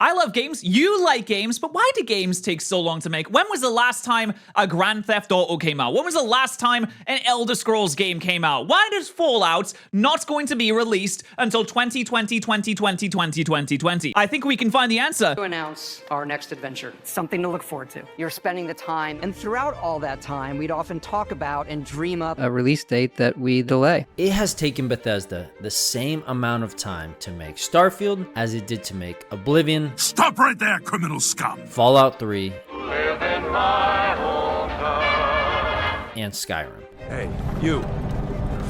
I love games, you like games, but why do games take so long to make? When was the last time a Grand Theft Auto came out? When was the last time an Elder Scrolls game came out? Why does Fallout not going to be released until 2020? I think we can find the answer. To announce our next adventure. Something to look forward to. You're spending the time, and throughout all that time, we'd often talk about and dream up a release date that we delay. It has taken Bethesda the same amount of time to make Starfield as it did to make Oblivion, Stop right there, criminal scum! Fallout 3, Within my hometown. and Skyrim. Hey, you're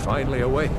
finally awake.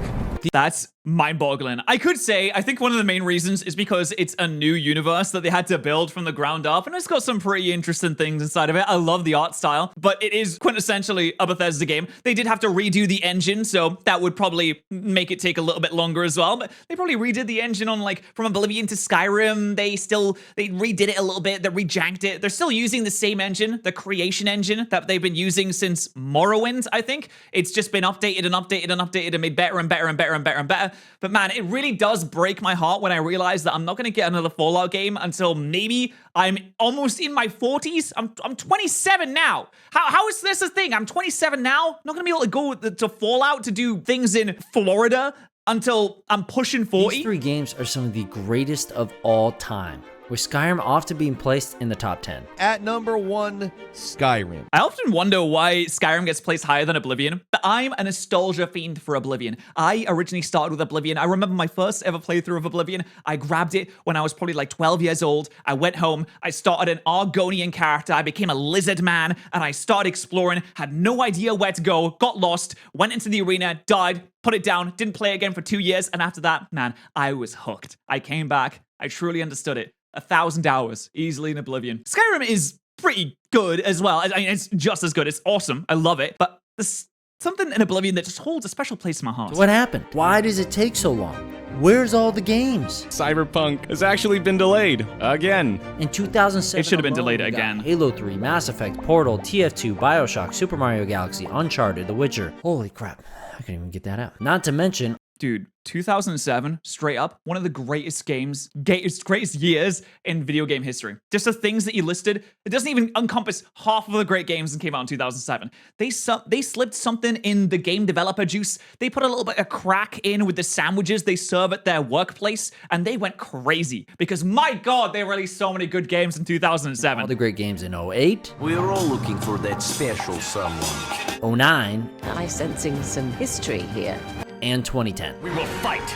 That's mind-boggling. I could say, I think one of the main reasons is because it's a new universe that they had to build from the ground up, and it's got some pretty interesting things inside of it. I love the art style, but it is quintessentially a Bethesda game. They did have to redo the engine, so that would probably make it take a little bit longer as well, but they probably redid the engine on, like, from Oblivion to Skyrim. They redid it a little bit, they rejacked it. They're still using the same engine, the creation engine that they've been using since Morrowind, I think. It's just been updated and updated and updated and made better and better and better and better and better. But man, it really does break my heart when I realize that I'm not going to get another Fallout game until maybe I'm almost in my 40s. I'm 27 now. How is this a thing? I'm 27 now. I'm not going to be able to go to Fallout to do things in Florida until I'm pushing 40. These 3 games are some of the greatest of all time, with Skyrim often being placed in the top 10. At number 1, Skyrim. I often wonder why Skyrim gets placed higher than Oblivion, but I'm a nostalgia fiend for Oblivion. I originally started with Oblivion. I remember my first ever playthrough of Oblivion. I grabbed it when I was probably like 12 years old. I went home, I started an Argonian character, I became a lizard man, and I started exploring, had no idea where to go, got lost, went into the arena, died, put it down, didn't play again for 2 years, and after that, man, I was hooked. I came back, I truly understood it. 1,000 hours easily in Oblivion. Skyrim is pretty good as well. I mean, it's just as good. It's awesome. I love it. But there's something in Oblivion that just holds a special place in my heart. So what happened? Why does it take so long? Where's all the games? Cyberpunk has actually been delayed again. In 2007, It should have been alone, delayed we got again. Halo 3, Mass Effect, Portal, TF2, BioShock, Super Mario Galaxy, Uncharted, The Witcher. Holy crap, I couldn't even get that out. Not to mention, Dude, 2007, straight up, one of the greatest greatest years in video game history. Just the things that you listed, it doesn't even encompass half of the great games that came out in 2007. They slipped something in the game developer juice. They put a little bit of crack in with the sandwiches they serve at their workplace, and they went crazy because, my God, they released so many good games in 2007. all the great games in 08, We're all looking for that special someone. 09, I'm sensing some history here. and 2010. We will fight.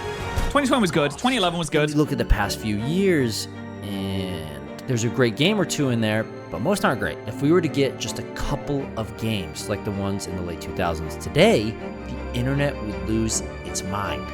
2020 was good. 2011 was good. You look at the past few years, and there's a great game or two in there, but most aren't great. If we were to get just a couple of games like the ones in the late 2000s today, the internet would lose its mind.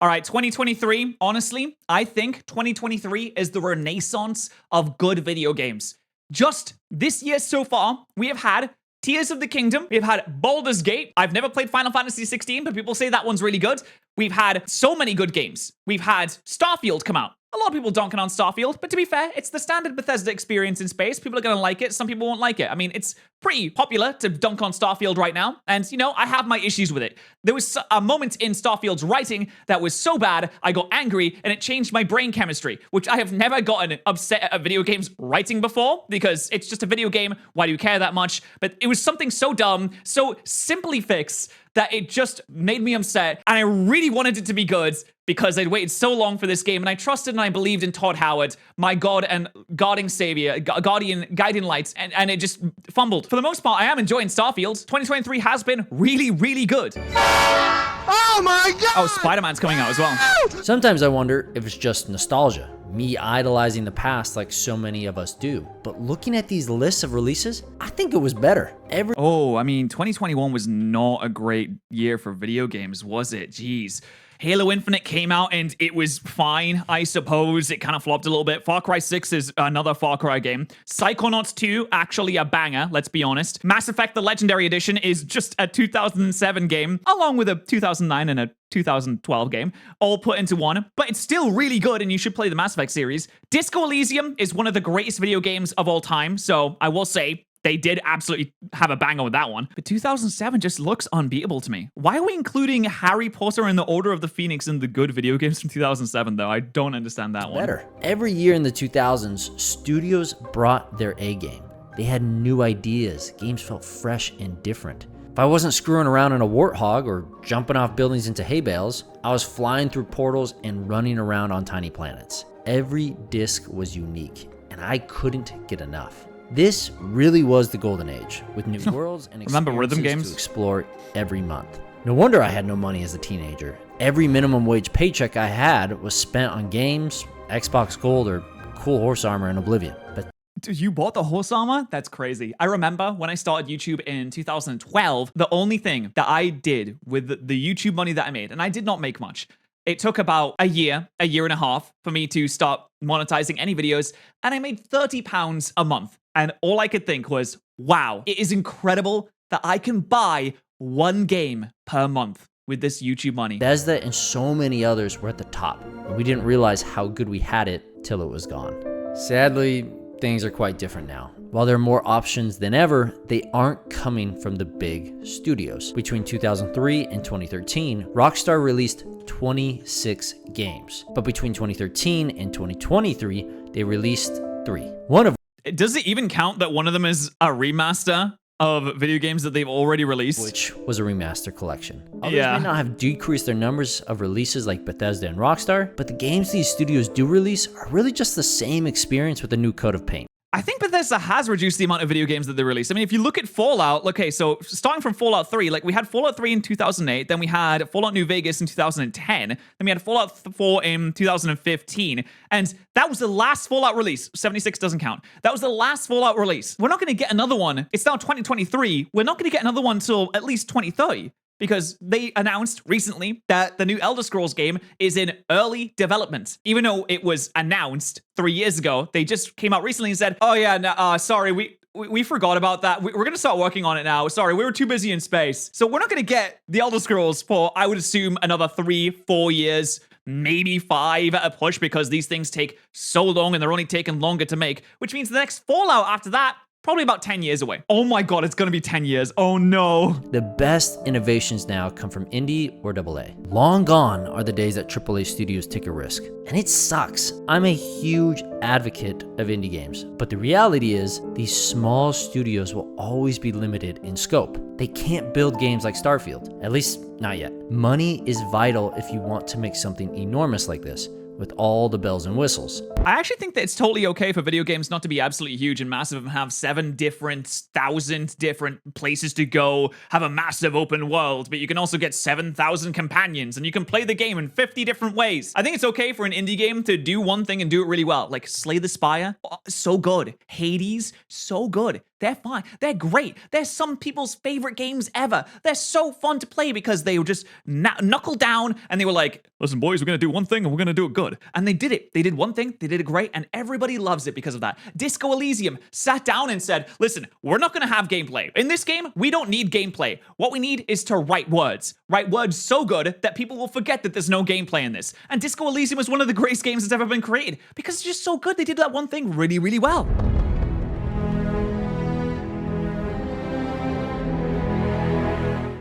All right, 2023, honestly, I think 2023 is the renaissance of good video games. Just this year so far, we have had Tears of the Kingdom. We've had Baldur's Gate. I've never played Final Fantasy 16, but people say that one's really good. We've had so many good games. We've had Starfield come out. A lot of people donking on Starfield, but to be fair, it's the standard Bethesda experience in space. People are going to like it. Some people won't like it. I mean, it's pretty popular to dunk on Starfield right now. And, you know, I have my issues with it. There was a moment in Starfield's writing that was so bad, I got angry and it changed my brain chemistry, which I have never gotten upset at a video game's writing before because it's just a video game. Why do you care that much? But it was something so dumb, so simply fixed that it just made me upset. And I really wanted it to be good because I'd waited so long for this game, and I trusted and I believed in Todd Howard, my God and guarding savior, guiding lights, and it just fumbled. For the most part, I am enjoying Starfield. 2023 has been really, really good. Oh my God! Oh, Spider-Man's coming out as well. Sometimes I wonder if it's just nostalgia, me idolizing the past like so many of us do. But looking at these lists of releases, I think it was better. Oh, I mean, 2021 was not a great year for video games, was it? Jeez. Halo Infinite came out and it was fine, I suppose. It kind of flopped a little bit. Far Cry 6 is another Far Cry game. Psychonauts 2, actually a banger, let's be honest. Mass Effect The Legendary Edition is just a 2007 game, along with a 2009 and a 2012 game, all put into one, but it's still really good and you should play the Mass Effect series. Disco Elysium is one of the greatest video games of all time, so I will say, they did absolutely have a banger with that one. But 2007 just looks unbeatable to me. Why are we including Harry Potter and the Order of the Phoenix in the good video games from 2007, though? I don't understand that one. Better. Every year in the 2000s, studios brought their A game. They had new ideas. Games felt fresh and different. If I wasn't screwing around in a warthog or jumping off buildings into hay bales, I was flying through portals and running around on tiny planets. Every disc was unique, and I couldn't get enough. This really was the golden age, with new worlds and Remember rhythm experiences games? to explore every month. No wonder I had no money as a teenager. Every minimum wage paycheck I had was spent on games, Xbox Gold, or cool horse armor in Oblivion. But Dude, you bought the horse armor? That's crazy. I remember when I started YouTube in 2012, the only thing that I did with the YouTube money that I made, and I did not make much. It took about a year and a half for me to start monetizing any videos, and I made £30 a month. And all I could think was, wow, it is incredible that I can buy one game per month with this YouTube money. Bethesda and so many others were at the top, and we didn't realize how good we had it till it was gone. Sadly, things are quite different now. While there are more options than ever, they aren't coming from the big studios. Between 2003 and 2013, Rockstar released 26 games. But between 2013 and 2023, they released 3. One of Does it even count that one of them is a remaster of video games that they've already released? which was a remaster collection. Others Yeah. may not have decreased their numbers of releases like Bethesda and Rockstar, but the games these studios do release are really just the same experience with a new coat of paint. I think Bethesda has reduced the amount of video games that they release. I mean, if you look at Fallout, okay, so starting from Fallout 3, like we had Fallout 3 in 2008, then we had Fallout New Vegas in 2010, then we had Fallout 4 in 2015, and that was the last Fallout release. 76 doesn't count. That was the last Fallout release. We're not going to get another one. It's now 2023. We're not going to get another one till at least 2030. Because they announced recently that the new Elder Scrolls game is in early development. Even though it was announced 3 years ago, they just came out recently and said, oh yeah, no, sorry, we forgot about that. We're going to start working on it now. Sorry, we were too busy in space. So we're not going to get the Elder Scrolls for, I would assume, another 3-4 years, maybe 5 at a push, because these things take so long and they're only taking longer to make, which means the next Fallout after that, probably about 10 years away. Oh my god, it's gonna be 10 years. Oh no. The best innovations now come from indie or AA. Long gone are the days that AAA studios take a risk. And it sucks. I'm a huge advocate of indie games, but the reality is these small studios will always be limited in scope. They can't build games like Starfield, at least not yet. Money is vital if you want to make something enormous like this, with all the bells and whistles. I actually think that it's totally okay for video games not to be absolutely huge and massive and have 7,000 different places to go, have a massive open world, but you can also get 7,000 companions and you can play the game in 50 different ways. I think it's okay for an indie game to do one thing and do it really well, like Slay the Spire, so good. Hades, so good. They're fine. They're great. They're some people's favorite games ever. They're so fun to play because they were just knuckle down and they were like, listen, boys, we're going to do one thing and we're going to do it good. And they did it. They did one thing. They did it great. And everybody loves it because of that. Disco Elysium sat down and said, listen, we're not going to have gameplay. In this game, we don't need gameplay. What we need is to write words. Write words so good that people will forget that there's no gameplay in this. And Disco Elysium was one of the greatest games that's ever been created because it's just so good. They did that one thing really, really well.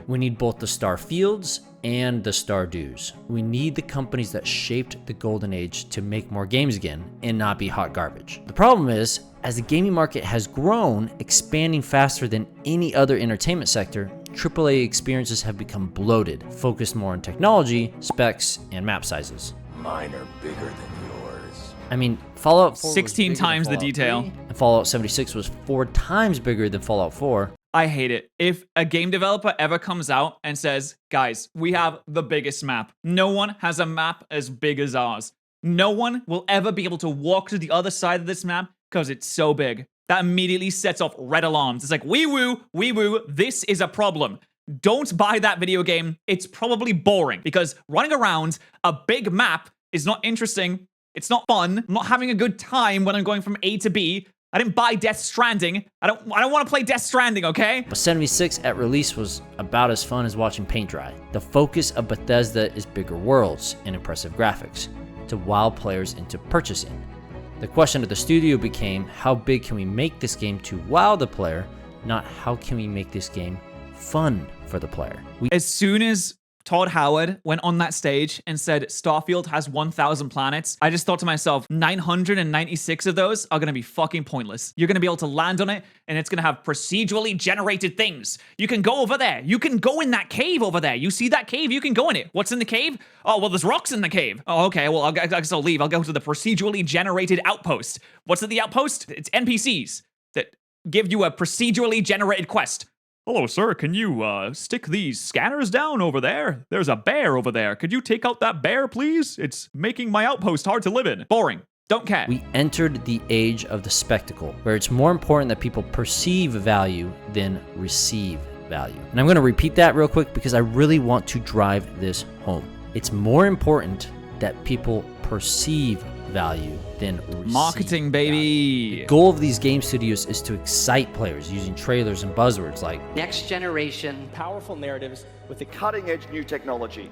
We need both the Starfields and the Stardews. We need the companies that shaped the golden age to make more games again and not be hot garbage. The problem is, as the gaming market has grown, expanding faster than any other entertainment sector, AAA experiences have become bloated, focused more on technology, specs, and map sizes. Mine are bigger than yours. I mean, Fallout 4 was 16 bigger than times the Fallout detail. 3, and Fallout 76 was 4 times bigger than Fallout 4. I hate it. If a game developer ever comes out and says, guys, we have the biggest map. No one has a map as big as ours. No one will ever be able to walk to the other side of this map because it's so big. That immediately sets off red alarms. It's like, wee woo, this is a problem. Don't buy that video game. It's probably boring because running around a big map is not interesting. It's not fun. I'm not having a good time when I'm going from A to B. I didn't buy Death Stranding. I don't want to play Death Stranding, okay? But 76 at release was about as fun as watching paint dry. The focus of Bethesda is bigger worlds and impressive graphics to wow players into purchasing. The question of the studio became, how big can we make this game to wow the player not how can we make this game fun for the player. As soon as Todd Howard went on that stage and said Starfield has 1,000 planets, I just thought to myself, 996 of those are going to be fucking pointless. You're going to be able to land on it, and it's going to have procedurally generated things. You can go over there. You can go in that cave over there. You see that cave? You can go in it. What's in the cave? Oh, well, there's rocks in the cave. Oh, okay. Well, I guess I'll leave. I'll go to the procedurally generated outpost. What's at the outpost? It's NPCs that give you a procedurally generated quest. Hello, sir. Can you stick these scanners down over there? There's a bear over there. Could you take out that bear, please? It's making my outpost hard to live in. Boring. Don't care. We entered the age of the spectacle, where it's more important that people perceive value than receive value. And I'm going to repeat that real quick because I really want to drive this home. It's more important that people perceive value than receive marketing, baby. Value. The goal of these game studios is to excite players using trailers and buzzwords like Next generation. Powerful narratives with the cutting-edge new technology.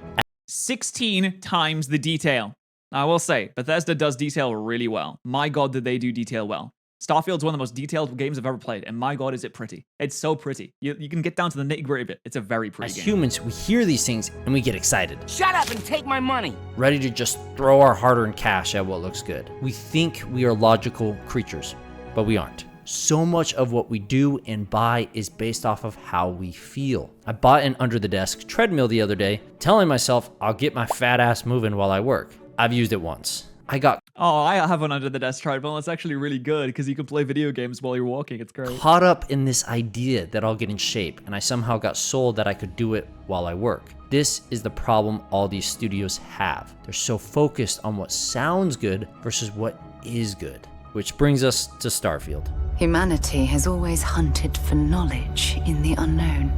16 times the detail. I will say, Bethesda does detail really well. My God, did they do detail well. Starfield's one of the most detailed games I've ever played, and my God, is it pretty. It's so pretty. You can get down to the nitty-gritty of it. It's a very pretty game. As humans, we hear these things and we get excited. Shut up and take my money. Ready to just throw our hard-earned cash at what looks good. We think we are logical creatures, but we aren't. So much of what we do and buy is based off of how we feel. I bought an under-the-desk treadmill the other day, telling myself I'll get my fat ass moving while I work. I've used it once. Oh, I have one under the desk treadmill. It's actually really good because you can play video games while you're walking. It's great. Caught up in this idea that I'll get in shape, and I somehow got sold that I could do it while I work. This is the problem all these studios have. They're so focused on what sounds good versus what is good. Which brings us to Starfield. Humanity has always hunted for knowledge in the unknown.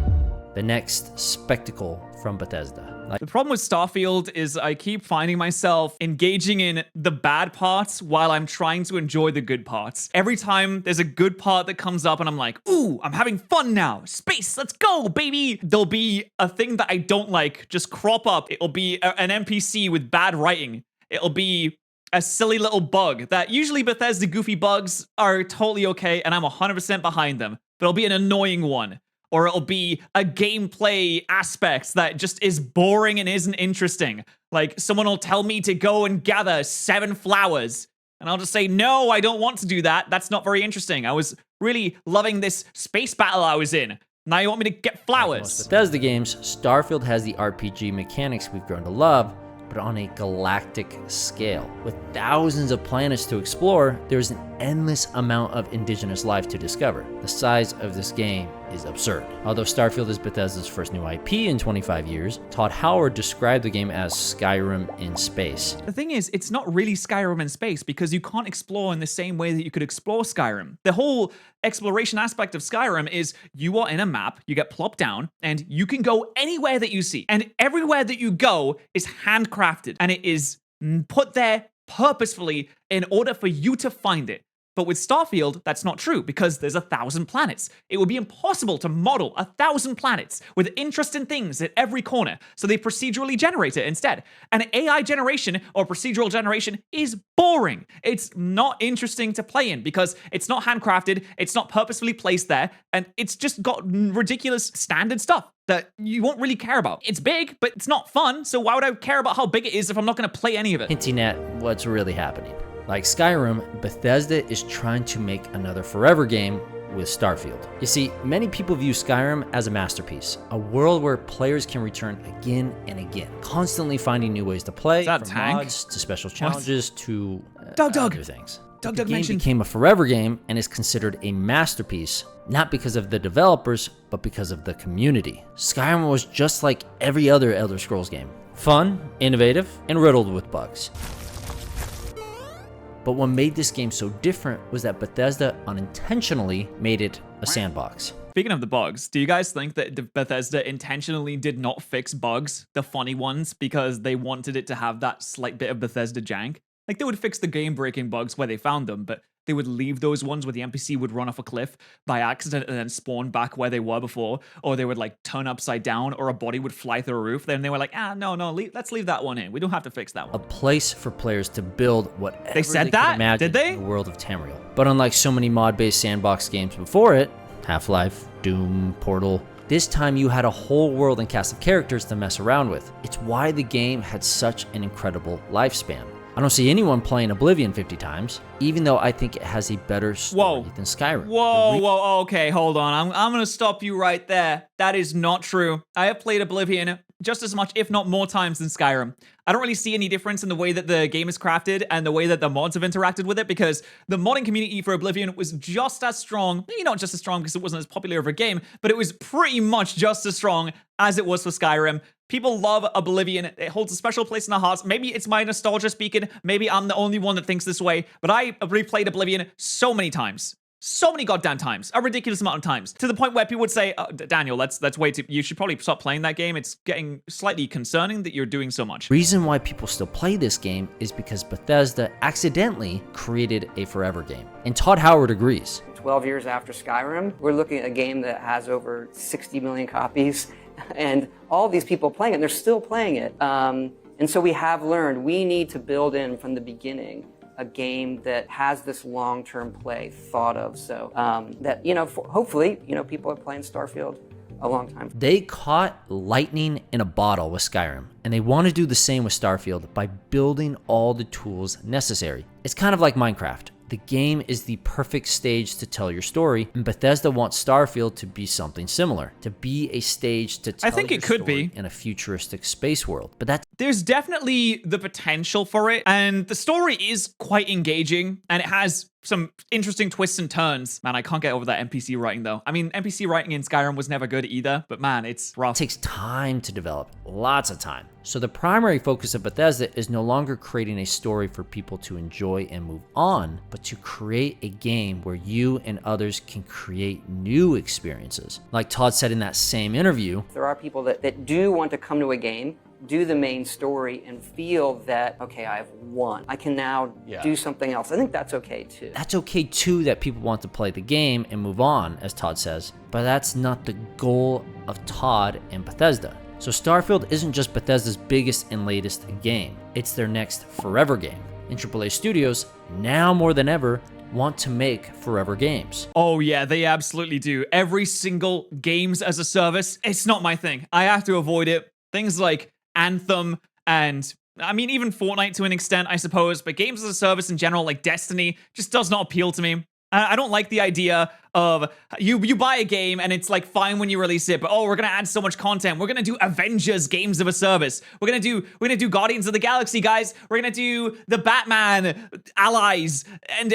The next spectacle from Bethesda. The problem with Starfield is I keep finding myself engaging in the bad parts while I'm trying to enjoy the good parts. Every time there's a good part that comes up and I'm like, ooh, I'm having fun now. Space, let's go, baby. There'll be a thing that I don't like just crop up. It'll be an NPC with bad writing. It'll be a silly little bug that usually Bethesda goofy bugs are totally okay and I'm 100% behind them. But it'll be an annoying one. Or it'll be a gameplay aspect that just is boring and isn't interesting. Like, someone will tell me to go and gather 7 flowers. And I'll just say, no, I don't want to do that. That's not very interesting. I was really loving this space battle I was in. Now you want me to get flowers. Like most Bethesda games, Starfield has the RPG mechanics we've grown to love, but on a galactic scale. With thousands of planets to explore, there's an endless amount of indigenous life to discover. The size of this game is absurd. Although Starfield is Bethesda's first new IP in 25 years, Todd Howard described the game as Skyrim in space. The thing is, it's not really Skyrim in space because you can't explore in the same way that you could explore Skyrim. The whole exploration aspect of Skyrim is you are in a map, you get plopped down, and you can go anywhere that you see. And everywhere that you go is handcrafted, and it is put there purposefully in order for you to find it. But with Starfield, that's not true because there's 1,000 planets. It would be impossible to model 1,000 planets with interesting things at every corner, so they procedurally generate it instead. And AI generation or procedural generation is boring. It's not interesting to play in because it's not handcrafted, it's not purposefully placed there, and it's just got ridiculous standard stuff that you won't really care about. It's big, but it's not fun, so why would I care about how big it is if I'm not gonna play any of it? Hinting at what's really happening. Like Skyrim, Bethesda is trying to make another forever game with Starfield. You see, many people view Skyrim as a masterpiece, a world where players can return again and again, constantly finding new ways to play, from mods to special challenges to other things. Doug the game mentioned became a forever game and is considered a masterpiece, not because of the developers, but because of the community. Skyrim was just like every other Elder Scrolls game. Fun, innovative, and riddled with bugs. But what made this game so different was that Bethesda unintentionally made it a sandbox. Speaking of the bugs, do you guys think that Bethesda intentionally did not fix bugs, the funny ones, because they wanted it to have that slight bit of Bethesda jank? Like, they would fix the game-breaking bugs where they found them, but they would leave those ones where the NPC would run off a cliff by accident and then spawn back where they were before, or they would, like, turn upside down, or a body would fly through a roof. Then they were like, no, let's leave that one in. We don't have to fix that one. A place for players to build whatever they said could that? imagine Did they? in the world of Tamriel. But unlike so many mod-based sandbox games before it, Half-Life, Doom, Portal. This time you had a whole world and cast of characters to mess around with. It's why the game had such an incredible lifespan. I don't see anyone playing Oblivion 50 times, even though I think it has a better story than Skyrim. Whoa, okay, hold on. I'm gonna stop you right there. That is not true. I have played Oblivion just as much, if not more times than Skyrim. I don't really see any difference in the way that the game is crafted and the way that the mods have interacted with it, because the modding community for Oblivion was just as strong, maybe not just as strong because it wasn't as popular of a game, but it was pretty much just as strong as it was for Skyrim. People love Oblivion. It holds a special place in their hearts. Maybe it's my nostalgia speaking. Maybe I'm the only one that thinks this way, but I have replayed Oblivion so many times. So many goddamn times, a ridiculous amount of times, to the point where people would say, oh, Daniel, that's way too, you should probably stop playing that game. It's getting slightly concerning that you're doing so much. Reason why people still play this game is because Bethesda accidentally created a forever game. And Todd Howard agrees. 12 years after Skyrim, we're looking at a game that has over 60 million copies, and all these people playing it, and they're still playing it. And so we have learned we need to build in from the beginning a game that has this long-term play thought of, so that, hopefully, people are playing Starfield a long time. They caught lightning in a bottle with Skyrim, and they want to do the same with Starfield by building all the tools necessary. It's kind of like Minecraft. The game is the perfect stage to tell your story, and Bethesda wants Starfield to be something similar, to be a stage to tell your story in a futuristic space world. But there's definitely the potential for it, and the story is quite engaging, and it has some interesting twists and turns. Man, I can't get over that NPC writing though. I mean, NPC writing in Skyrim was never good either, but man, it's rough. It takes time to develop, lots of time. So the primary focus of Bethesda is no longer creating a story for people to enjoy and move on, but to create a game where you and others can create new experiences. Like Todd said in that same interview, there are people that do want to come to a game, do the main story, and feel that, okay, I've won. I can now do something else. I think that's okay too. That's okay too that people want to play the game and move on, as Todd says, but that's not the goal of Todd and Bethesda. So Starfield isn't just Bethesda's biggest and latest game. It's their next forever game. And AAA studios, now more than ever, want to make forever games. Oh yeah, they absolutely do. Every single games as a service, it's not my thing. I have to avoid it. Things like Anthem and, I mean, even Fortnite to an extent, I suppose, but games as a service in general, like Destiny, just does not appeal to me. I don't like the idea of you buy a game and it's like fine when you release it, but oh, we're gonna add so much content. We're gonna do Avengers games of a service. We're gonna do Guardians of the Galaxy, guys. We're gonna do the Batman allies, and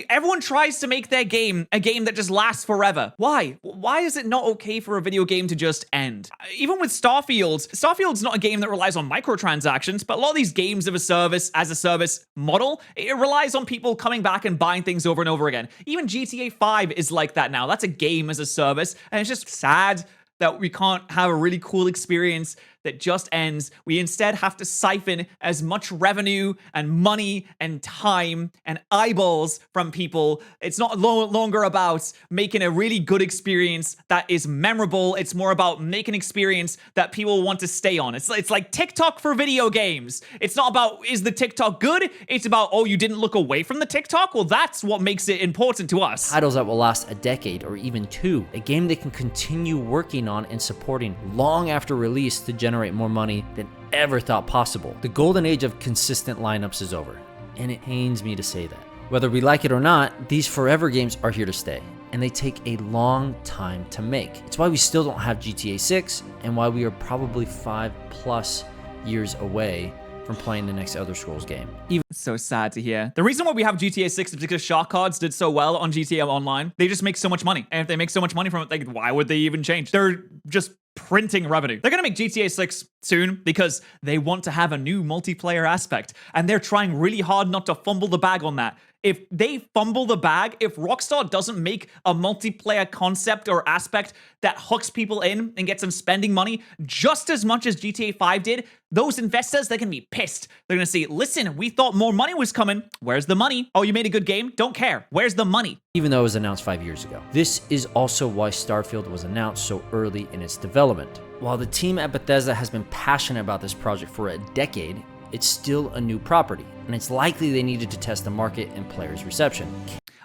everyone tries to make their game a game that just lasts forever. Why? Why is it not okay for a video game to just end? Even with Starfield's not a game that relies on microtransactions, but a lot of these games of a service as a service model, it relies on people coming back and buying things over and over again. Even GTA 5 is like that now. That's a game as a service, and it's just sad that we can't have a really cool experience that just ends. We instead have to siphon as much revenue and money and time and eyeballs from people. It's not longer about making a really good experience that is memorable. It's more about making an experience that people want to stay on. It's like TikTok for video games. It's not about, is the TikTok good? It's about, oh, you didn't look away from the TikTok? Well, that's what makes it important to us. Titles that will last a decade or even two. A game they can continue working on and supporting long after release to generate more money than ever thought possible. The golden age of consistent lineups is over, and it pains me to say that. Whether we like it or not, these forever games are here to stay, and they take a long time to make. It's why we still don't have GTA 6, and why we are probably 5+ years away from playing the next Elder Scrolls game. So sad to hear. The reason why we have GTA 6 is because Shark Cards did so well on GTA Online. They just make so much money. And if they make so much money from it, like, why would they even change? They're just printing revenue. They're gonna make GTA 6 soon because they want to have a new multiplayer aspect. And they're trying really hard not to fumble the bag on that. If they fumble the bag, if Rockstar doesn't make a multiplayer concept or aspect that hooks people in and gets them spending money just as much as GTA 5 did, those investors, they're gonna be pissed. They're gonna say, listen, we thought more money was coming. Where's the money? Oh, you made a good game? Don't care. Where's the money? Even though it was announced 5 years ago. This is also why Starfield was announced so early in its development. While the team at Bethesda has been passionate about this project for a decade, it's still a new property, and it's likely they needed to test the market and players' reception.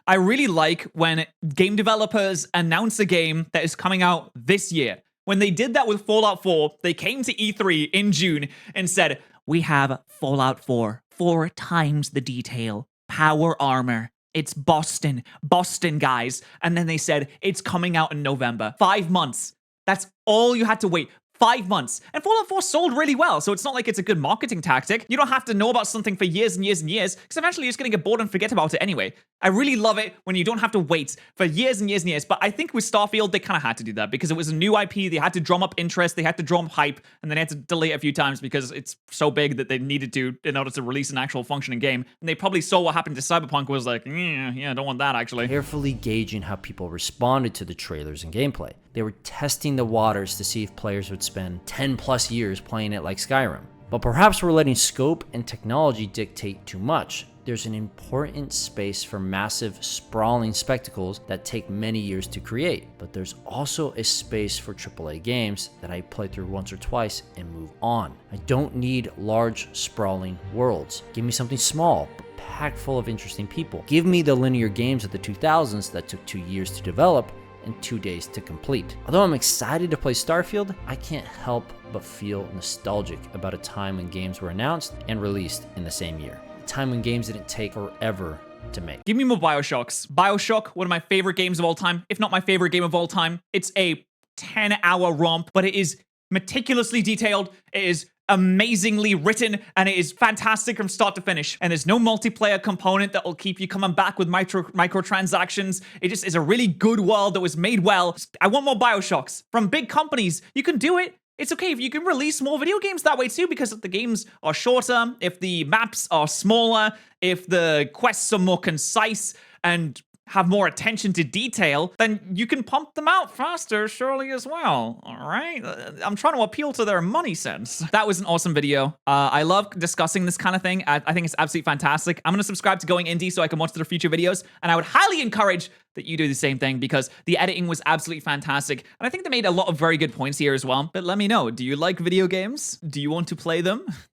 I really like when game developers announce a game that is coming out this year. When they did that with Fallout 4, they came to E3 in June and said, we have Fallout 4, 4 times the detail, power armor. It's Boston, guys. And then they said, it's coming out in November. 5 months. That's all you had to wait. 5 months. And Fallout 4 sold really well, so it's not like it's a good marketing tactic. You don't have to know about something for years and years and years, because eventually you're just going to get bored and forget about it anyway. I really love it when you don't have to wait for years and years and years, but I think with Starfield, they kind of had to do that, because it was a new IP, they had to drum up interest, they had to drum up hype, and then they had to delay it a few times because it's so big that they needed to in order to release an actual functioning game. And they probably saw what happened to Cyberpunk, was like, yeah, I don't want that actually. Carefully gauging how people responded to the trailers and gameplay. They were testing the waters to see if players would spend 10 plus years playing it like Skyrim. But perhaps we're letting scope and technology dictate too much. There's an important space for massive, sprawling spectacles that take many years to create. But there's also a space for AAA games that I play through once or twice and move on. I don't need large, sprawling worlds. Give me something small, but packed full of interesting people. Give me the linear games of the 2000s that took 2 years to develop and 2 days to complete. Although I'm excited to play Starfield, I can't help but feel nostalgic about a time when games were announced and released in the same year. A time when games didn't take forever to make. Give me more Bioshocks. Bioshock, one of my favorite games of all time, if not my favorite game of all time. It's a 10-hour romp, but it is meticulously detailed. It is amazingly written, and it is fantastic from start to finish. And there's no multiplayer component that will keep you coming back with microtransactions. It just is a really good world that was made well. I want more Bioshocks from big companies. You can do it. It's okay if you can release more video games that way too, because if the games are shorter, if the maps are smaller, if the quests are more concise and have more attention to detail, then you can pump them out faster, surely, as well. All right? I'm trying to appeal to their money sense. That was an awesome video. I love discussing this kind of thing. I think it's absolutely fantastic. I'm going to subscribe to Going Indie so I can watch their future videos, and I would highly encourage that you do the same thing, because the editing was absolutely fantastic. And I think they made a lot of very good points here as well. But let me know, do you like video games? Do you want to play them?